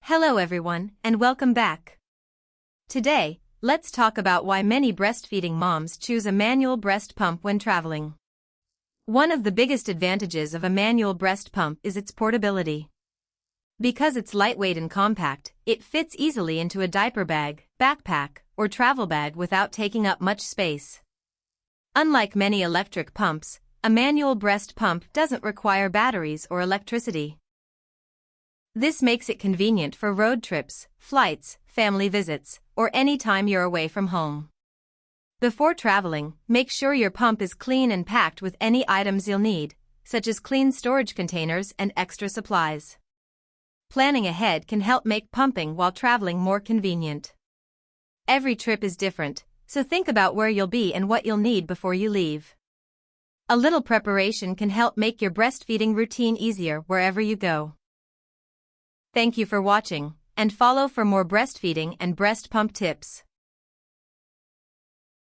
Hello everyone, and welcome back. Today, let's talk about why many breastfeeding moms choose a manual breast pump when traveling. One of the biggest advantages of a manual breast pump is its portability. Because it's lightweight and compact, it fits easily into a diaper bag, backpack, or travel bag without taking up much space. Unlike many electric pumps, a manual breast pump doesn't require batteries or electricity. This makes it convenient for road trips, flights, family visits, or any time you're away from home. Before traveling, make sure your pump is clean and packed with any items you'll need, such as clean storage containers and extra supplies. Planning ahead can help make pumping while traveling more convenient. Every trip is different, so think about where you'll be and what you'll need before you leave. A little preparation can help make your breastfeeding routine easier wherever you go. Thank you for watching, and follow for more breastfeeding and breast pump tips.